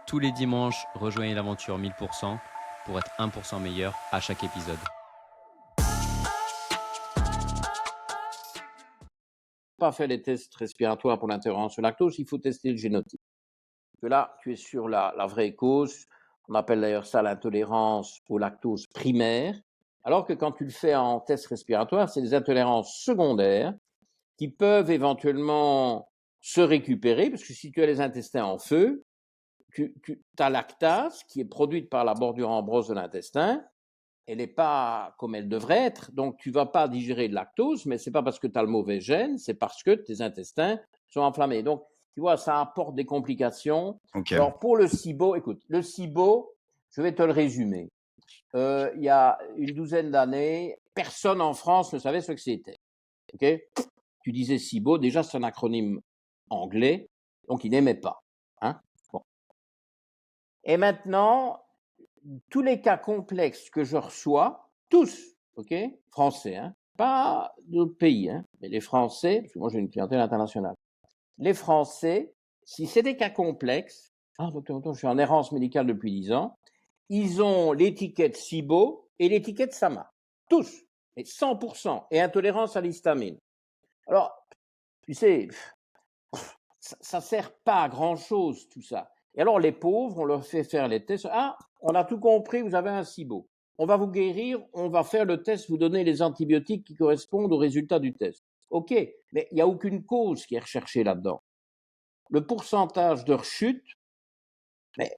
Tous les dimanches, rejoignez l'aventure 1000% pour être 1% meilleur à chaque épisode. Pas faire les tests respiratoires pour l'intolérance au lactose, il faut tester le génotype. Parce que là, tu es sur la vraie cause. On appelle d'ailleurs ça l'intolérance au lactose primaire. Alors que quand tu le fais en test respiratoire, c'est des intolérances secondaires qui peuvent éventuellement se récupérer, parce que si tu as les intestins en feu, ta lactase, qui est produite par la bordure ambreuse de l'intestin, elle n'est pas comme elle devrait être, donc tu ne vas pas digérer de lactose, mais ce n'est pas parce que tu as le mauvais gène, c'est parce que tes intestins sont enflammés. Donc, tu vois, ça apporte des complications. Ok. Alors, pour le SIBO, écoute, le SIBO, je vais te le résumer. Il y a une douzaine d'années, personne en France ne savait ce que c'était. Okay, tu disais SIBO, déjà c'est un acronyme anglais, donc il n'aimait pas. Hein, bon. Et maintenant, tous les cas complexes que je reçois, tous, ok, français, hein, pas d'autres pays, hein, mais les Français, parce que moi j'ai une clientèle internationale, les Français, si c'est des cas complexes, je suis en errance médicale depuis 10 ans, ils ont l'étiquette SIBO et l'étiquette SAMA, tous, et 100%, et intolérance à l'histamine. Alors, tu sais, ça sert pas à grand chose tout ça. Et alors les pauvres, on leur fait faire les tests. Ah, on a tout compris, vous avez un SIBO. On va vous guérir, on va faire le test, vous donner les antibiotiques qui correspondent aux résultats du test. Ok, mais il n'y a aucune cause qui est recherchée là-dedans. Le pourcentage de rechute, mais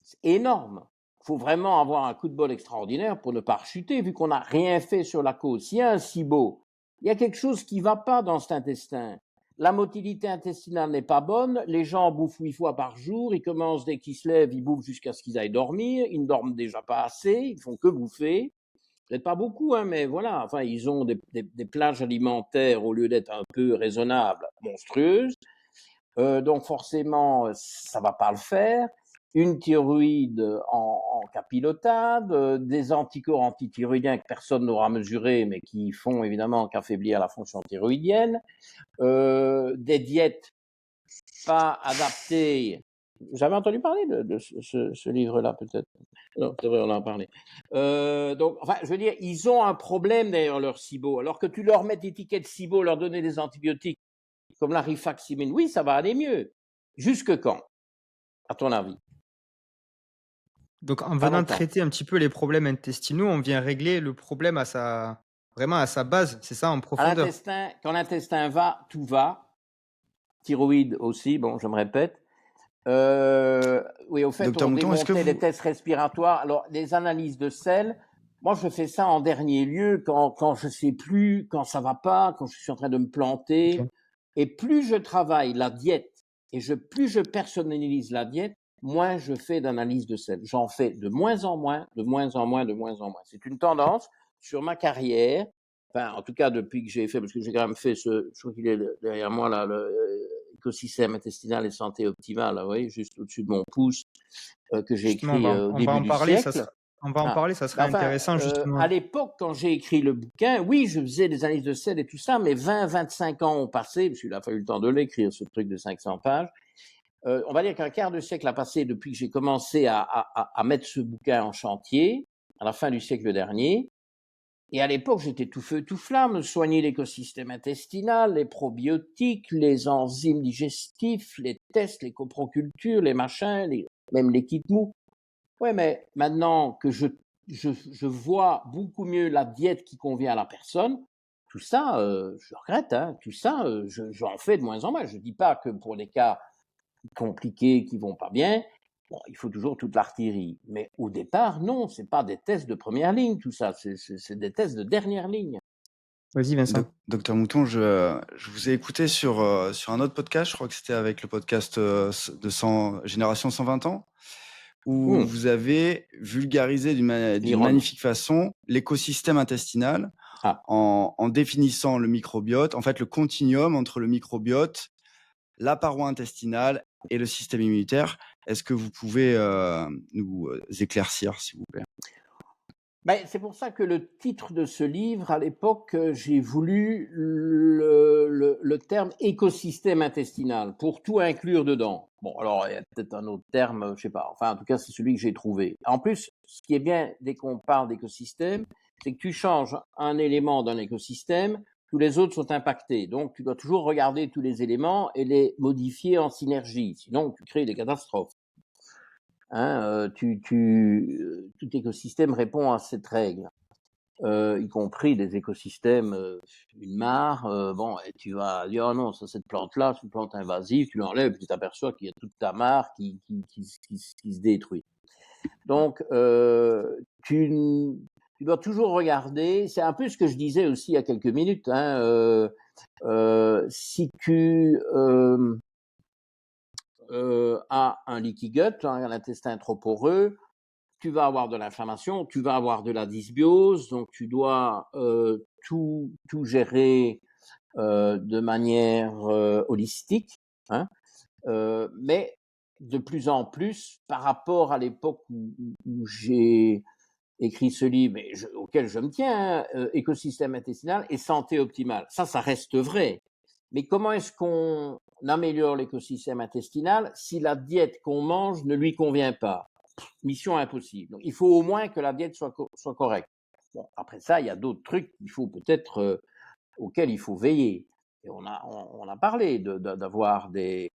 c'est énorme. Il faut vraiment avoir un coup de bol extraordinaire pour ne pas rechuter, vu qu'on n'a rien fait sur la cause. S'il y a un SIBO, il y a quelque chose qui ne va pas dans cet intestin. La motilité intestinale n'est pas bonne, les gens bouffent 8 fois par jour, ils commencent dès qu'ils se lèvent, ils bouffent jusqu'à ce qu'ils aillent dormir, ils ne dorment déjà pas assez, ils font que bouffer. Peut-être pas beaucoup, hein, mais voilà, enfin, ils ont des plages alimentaires, au lieu d'être un peu raisonnables, monstrueuses. Donc forcément, ça va pas le faire. Une thyroïde en capilotade, des anticorps antithyroïdiens que personne n'aura mesurés, mais qui font évidemment qu'affaiblir la fonction thyroïdienne, des diètes pas adaptées. J'avais entendu parler de ce livre-là, peut-être. Non, c'est vrai, on en a parlé. Donc, enfin, je veux dire, ils ont un problème d'ailleurs, leur SIBO. Alors que tu leur mets l'étiquette SIBO, leur donner des antibiotiques, comme la rifaximin, oui, ça va aller mieux. Jusque quand, à ton avis? Donc, en Pas venant longtemps. traiter un petit peu les problèmes intestinaux, on vient régler le problème vraiment à sa base, c'est ça, en À profondeur. l'intestin, quand l'intestin va, tout va. Thyroïde aussi, bon, je me répète. Oui, au fait, Docteur on Mouton, est-ce que démontait les vous... tests respiratoires. Alors, les analyses de sel, moi, je fais ça en dernier lieu quand je sais plus, quand ça va pas, quand je suis en train de me planter. Ok. Et plus je travaille la diète et plus je personnalise la diète, moins je fais d'analyse de sel. J'en fais de moins en moins, de moins en moins, de moins en moins. C'est une tendance sur ma carrière. Enfin, en tout cas, depuis que j'ai fait, parce que j'ai quand même fait je crois qu'il est derrière moi, là, écosystème intestinal et santé optimale, là, vous voyez, juste au-dessus de mon pouce, que j'ai Justement, écrit au on va début en du parler, siècle. Ah. ça sera Ben enfin, intéressant, justement. à l'époque, quand j'ai écrit le bouquin, oui, je faisais des analyses de sel et tout ça, mais 20-25 ans ont passé, parce qu'il a fallu le temps de l'écrire, ce truc de 500 pages. On va dire qu'un quart de siècle a passé depuis que j'ai commencé à mettre ce bouquin en chantier, à la fin du siècle dernier. Et à l'époque, j'étais tout feu, tout flamme, soigner l'écosystème intestinal, les probiotiques, les enzymes digestifs, les tests, les coprocultures, les machins, même les kits mous. Ouais, mais maintenant que je vois beaucoup mieux la diète qui convient à la personne, tout ça, je regrette, hein, tout ça, j'en fais de moins en moins. Je dis pas que pour les cas compliqués qui vont pas bien, bon, il faut toujours toute l'artillerie. Mais au départ, non, c'est pas des tests de première ligne, tout ça, c'est des tests de dernière ligne. Vas-y, Vincent. Docteur Mouton, je vous ai écouté sur un autre podcast, je crois que c'était avec le podcast de Génération 120 ans, où vous avez vulgarisé d'une Niron. magnifique façon l'écosystème intestinal Ah. en définissant le microbiote, en fait le continuum entre le microbiote, la paroi intestinale et le système immunitaire. Est-ce que vous pouvez nous éclaircir, s'il vous plaît? Ben, c'est pour ça que le titre de ce livre, à l'époque, j'ai voulu le terme écosystème intestinal pour tout inclure dedans. Bon, alors il y a peut-être un autre terme, je sais pas. Enfin, en tout cas, c'est celui que j'ai trouvé. En plus, ce qui est bien dès qu'on parle d'écosystème, c'est que tu changes un élément d'un écosystème, tous les autres sont impactés. Donc, tu dois toujours regarder tous les éléments et les modifier en synergie. Sinon, tu crées des catastrophes. Hein, tout écosystème répond à cette règle, y compris des écosystèmes, une mare. Bon, et tu vas dire oh non, ça cette plante-là, c'est une plante invasive, tu l'enlèves, tu t'aperçois qu'il y a toute ta mare qui se détruit. Donc, tu dois toujours regarder. C'est un peu ce que je disais aussi il y a quelques minutes. Hein, si tu a un leaky gut, un intestin trop poreux, tu vas avoir de l'inflammation, tu vas avoir de la dysbiose, donc tu dois tout gérer de manière holistique, hein, mais de plus en plus, par rapport à l'époque où j'ai écrit ce livre, auquel je me tiens, hein, écosystème intestinal et santé optimale. Ça reste vrai. Mais comment est-ce qu'on améliore l'écosystème intestinal si la diète qu'on mange ne lui convient pas? Mission impossible. Donc, il faut au moins que la diète soit correcte. Bon, après ça, il y a d'autres trucs qu'il faut peut-être auxquels il faut veiller. Et on a parlé d'avoir des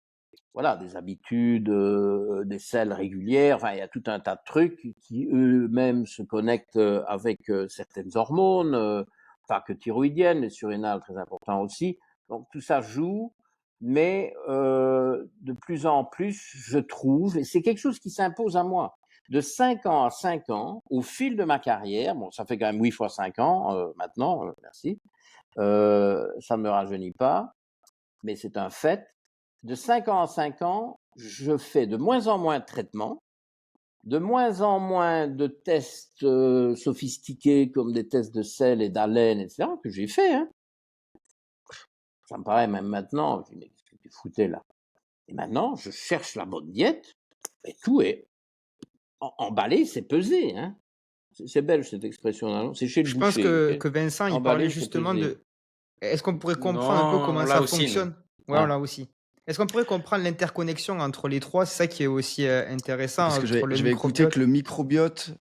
habitudes, des selles régulières. Enfin, il y a tout un tas de trucs qui eux-mêmes se connectent avec certaines hormones, pas que thyroïdiennes, mais surrénales, très important aussi. Donc tout ça joue, mais de plus en plus, je trouve, et c'est quelque chose qui s'impose à moi, de 5 ans à 5 ans, au fil de ma carrière, bon, ça fait quand même 8 fois 5 ans maintenant, merci, ça ne me rajeunit pas, mais c'est un fait. De 5 ans à 5 ans, je fais de moins en moins de traitements, de moins en moins de tests sophistiqués comme des tests de sel et d'haleine, etc., que j'ai fait. Hein. Ça me paraît même maintenant, je dis, mais qu'est-ce que tu foutais là? Et maintenant, je cherche la bonne diète, et tout est emballé, c'est pesé. Hein. C'est belge cette expression, c'est chez le Je pense boucher. que Okay, Vincent, il parlait emballé, c'est justement pesé. de est-ce qu'on pourrait comprendre un peu Non, comment là ça aussi, nous. fonctionne? Ouais, on Ah. l'a aussi. Est-ce qu'on pourrait comprendre l'interconnexion entre les 3? C'est ça qui est aussi, intéressant Parce que entre le j'avais écouté que microbiote. le microbiote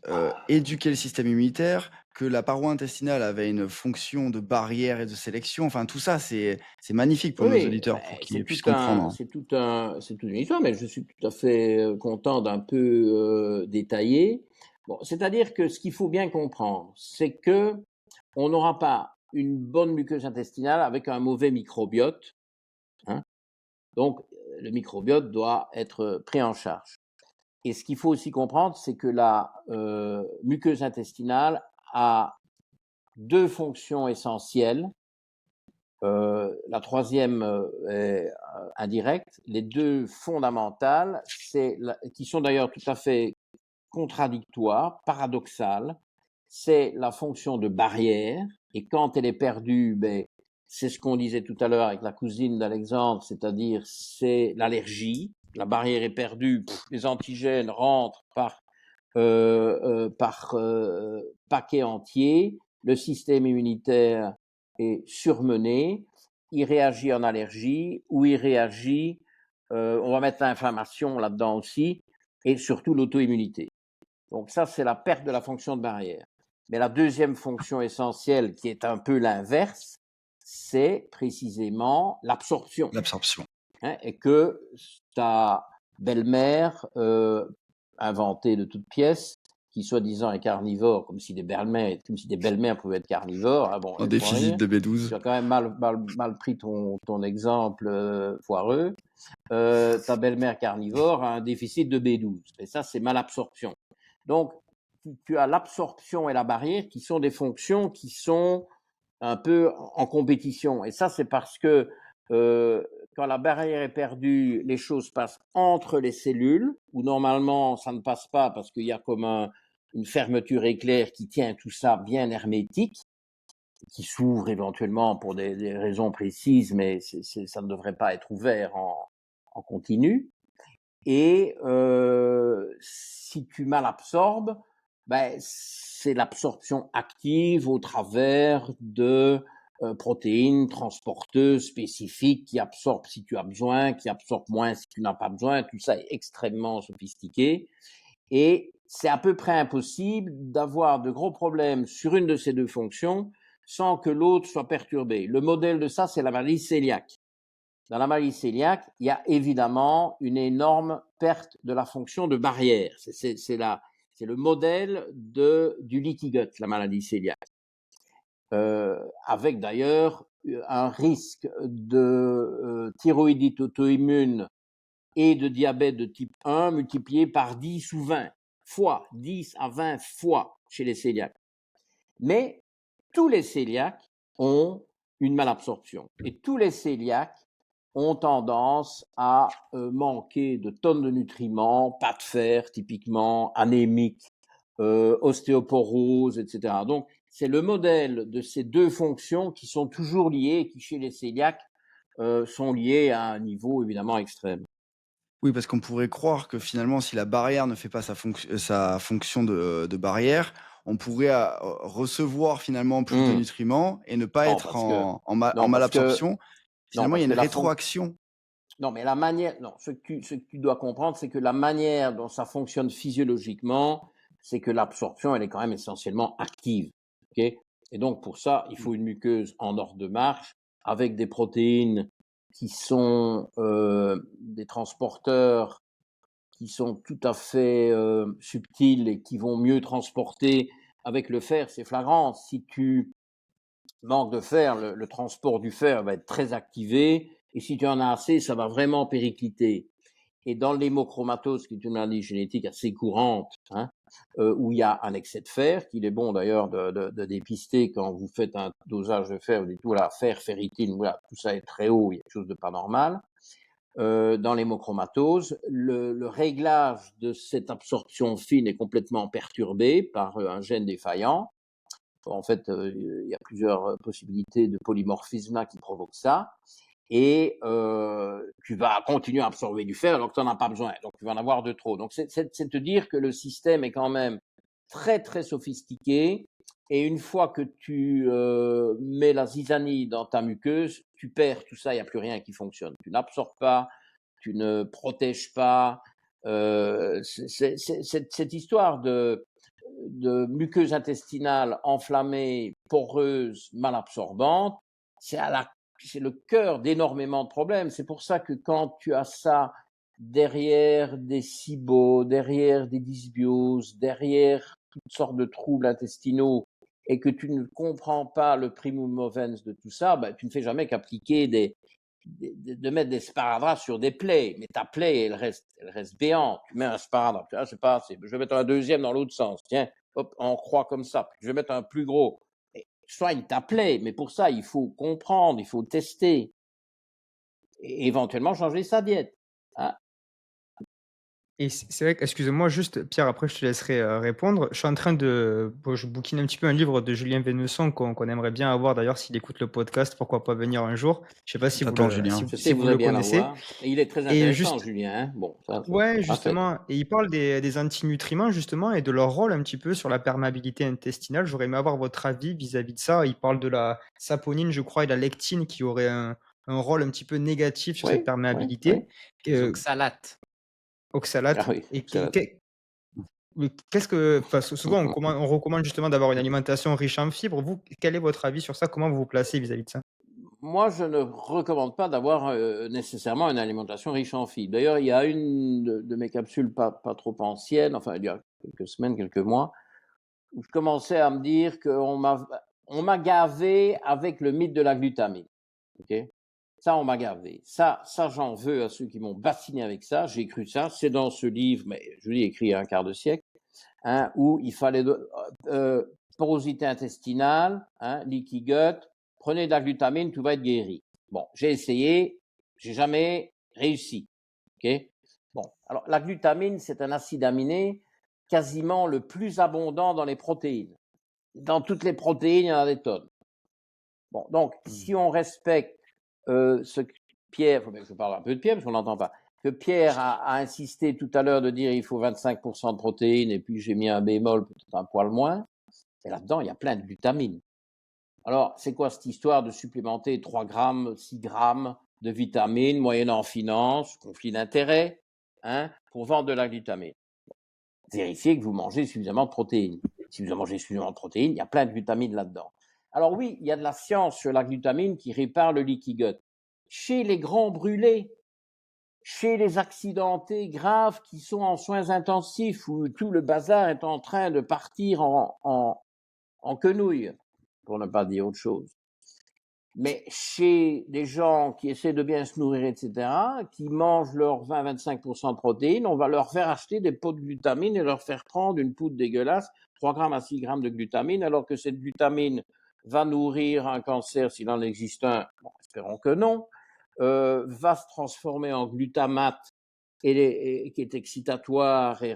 éduquait le système immunitaire, que la paroi intestinale avait une fonction de barrière et de sélection. Enfin, tout ça, c'est magnifique pour Oui, nos oui, auditeurs, pour qu'ils puissent comprendre. c'est toute une histoire, mais je suis tout à fait content d'un peu détailler. Bon, c'est-à-dire que ce qu'il faut bien comprendre, c'est que on n'aura pas une bonne muqueuse intestinale avec un mauvais microbiote. Hein. Donc, le microbiote doit être pris en charge. Et ce qu'il faut aussi comprendre, c'est que la muqueuse intestinale a deux fonctions essentielles. La troisième est indirecte. Les deux fondamentales, qui sont d'ailleurs tout à fait contradictoires, paradoxales, c'est la fonction de barrière. Et quand elle est perdue, c'est ce qu'on disait tout à l'heure avec la cousine d'Alexandre, c'est-à-dire c'est l'allergie. La barrière est perdue, les antigènes rentrent par paquet entier. Le système immunitaire est surmené, il réagit en allergie ou il réagit, on va mettre l'inflammation là-dedans aussi, et surtout l'auto-immunité. Donc ça, c'est la perte de la fonction de barrière. Mais la deuxième fonction essentielle, qui est un peu l'inverse, c'est précisément l'absorption. L'absorption. Hein, et que ta belle-mère, inventée de toutes pièces, qui soi-disant est carnivore, comme si des belles-mères pouvaient être carnivores. Hein, bon, En laisse-moi déficit rire. de Tu B12. as quand même mal pris ton exemple foireux. Ta belle-mère carnivore a un déficit de B12. Et ça, c'est malabsorption. Donc, tu as l'absorption et la barrière qui sont des fonctions qui sont un peu en compétition. Et ça, c'est parce que quand la barrière est perdue, les choses passent entre les cellules, où normalement ça ne passe pas parce qu'il y a comme une fermeture éclair qui tient tout ça bien hermétique, qui s'ouvre éventuellement pour des raisons précises, mais ça ne devrait pas être ouvert en continu. Et si tu mal absorbes, c'est l'absorption active au travers de protéines transporteuses spécifiques qui absorbent si tu as besoin, qui absorbent moins si tu n'as pas besoin. Tout ça est extrêmement sophistiqué. Et c'est à peu près impossible d'avoir de gros problèmes sur une de ces deux fonctions sans que l'autre soit perturbé. Le modèle de ça, c'est la maladie cœliaque. Dans la maladie cœliaque, il y a évidemment une énorme perte de la fonction de barrière. C'est le modèle du leaky gut, la maladie cœliaque. Avec d'ailleurs un risque de thyroïdite auto-immune et de diabète de type 1 multiplié par 10 ou 20 fois, 10 à 20 fois chez les cœliaques. Mais tous les cœliaques ont une malabsorption et tous les cœliaques ont tendance à manquer de tonnes de nutriments, pas de fer typiquement, anémiques, ostéoporose, etc. Donc, c'est le modèle de ces deux fonctions qui sont toujours liées et qui, chez les cœliaques, sont liées à un niveau évidemment extrême. Oui, parce qu'on pourrait croire que finalement, si la barrière ne fait pas sa fonction de barrière, on pourrait recevoir finalement plus de nutriments et ne pas Non, être parce que- en non, parce que- malabsorption. Finalement, il y a parce une que la rétroaction. Non, mais la manière, non, ce que tu dois comprendre, c'est que la manière dont ça fonctionne physiologiquement, c'est que l'absorption, elle est quand même essentiellement active. Ok. Et donc, pour ça, il faut une muqueuse en ordre de marche avec des protéines qui sont des transporteurs qui sont tout à fait subtils et qui vont mieux transporter. Avec le fer, c'est flagrant. Si tu manques de fer, le transport du fer va être très activé. Et si tu en as assez, ça va vraiment péricliter. Et dans l'hémochromatose, qui est une maladie génétique assez courante, où il y a un excès de fer, qu'il est bon d'ailleurs de dépister quand vous faites un dosage de fer, vous dites, voilà, fer, ferritine, voilà, tout ça est très haut, il y a quelque chose de pas normal. Dans l'hémochromatose, le réglage de cette absorption fine est complètement perturbé par un gène défaillant. En fait, il y a plusieurs possibilités de polymorphisme là qui provoquent ça. Et tu vas continuer à absorber du fer alors que tu n'en as pas besoin. Donc, tu vas en avoir de trop. Donc, c'est te dire que le système est quand même très, très sophistiqué. Et une fois que tu mets la zizanie dans ta muqueuse, tu perds tout ça, il n'y a plus rien qui fonctionne. Tu n'absorbes pas, tu ne protèges pas. Cette histoire de muqueuse intestinale enflammée, poreuse, mal absorbante, c'est le cœur d'énormément de problèmes. C'est pour ça que quand tu as ça derrière des SIBO, derrière des dysbioses, derrière toutes sortes de troubles intestinaux, et que tu ne comprends pas le primum movens de tout ça, ben, tu ne fais jamais qu'appliquer de mettre des sparadraps sur des plaies, mais ta plaie, elle reste béante. Tu mets un sparadrap, tu vois, c'est pas assez. Je vais mettre un deuxième dans l'autre sens. Tiens, hop, on croit comme ça. Je vais mettre un plus gros. Et soigne ta plaie, mais pour ça, il faut comprendre, il faut tester. Et éventuellement changer sa diète. Hein. Et c'est vrai que, excuse-moi juste, Pierre, après je te laisserai répondre. Je suis en train je bouquine un petit peu un livre de Julien Vénesson qu'on aimerait bien avoir. D'ailleurs, s'il écoute le podcast, pourquoi pas venir un jour. Je sais pas si vous T'attends, le, Julien. si, Je si sais, vous vous allez le bien connaissez. l'avoir. Et il est très Et intéressant, juste, Julien. Hein. Bon, ça, ouais, parfait. justement, et il parle des antinutriments, justement, et de leur rôle un petit peu sur la perméabilité intestinale. J'aurais aimé avoir votre avis vis-à-vis de ça. Il parle de la saponine, je crois, et la lectine qui auraient un rôle un petit peu négatif sur cette Oui, oui. perméabilité. Les oxalates. Oxalate. Ah oui, Et ça- oui, enfin, souvent on recommande justement d'avoir une alimentation riche en fibres. Vous, quel est votre avis sur ça? Comment vous vous placez vis-à-vis de ça? Moi, je ne recommande pas d'avoir nécessairement une alimentation riche en fibres. D'ailleurs, il y a une de mes capsules pas trop anciennes, enfin il y a quelques semaines, quelques mois, où je commençais à me dire qu'on m'a gavé avec le mythe de la glutamine. Ok. Ça, on m'a gavé. Ça, j'en veux à ceux qui m'ont bassiné avec ça. J'ai cru ça. C'est dans ce livre, mais je l'ai écrit il y a un quart de siècle, où il fallait porosité intestinale, leaky gut, prenez de la glutamine, tout va être guéri. Bon, j'ai essayé, j'ai jamais réussi. Ok. Bon, alors la glutamine, c'est un acide aminé quasiment le plus abondant dans les protéines. Dans toutes les protéines, il y en a des tonnes. Bon, donc si on respecte ce que Pierre, il faut bien que je parle un peu de Pierre parce qu'on n'entend pas, que Pierre a insisté tout à l'heure de dire il faut 25% de protéines et puis j'ai mis un bémol, peut-être un poil moins. Et là-dedans, il y a plein de glutamine. Alors, c'est quoi cette histoire de supplémenter 3 grammes, 6 grammes de vitamines, moyennant finance, conflit d'intérêts, hein, pour vendre de la glutamine? Vérifiez que vous mangez suffisamment de protéines. Si vous mangez suffisamment de protéines, il y a plein de glutamine là-dedans. Alors oui, il y a de la science sur la glutamine qui répare le leaky gut. Chez les grands brûlés, chez les accidentés graves qui sont en soins intensifs où tout le bazar est en train de partir en quenouille, pour ne pas dire autre chose. Mais chez des gens qui essaient de bien se nourrir, etc., qui mangent leurs 20-25% de protéines, on va leur faire acheter des pots de glutamine et leur faire prendre une poudre dégueulasse, 3 grammes à 6 grammes de glutamine, alors que cette glutamine va nourrir un cancer s'il en existe un, bon, espérons que non, va se transformer en glutamate et qui est excitatoire et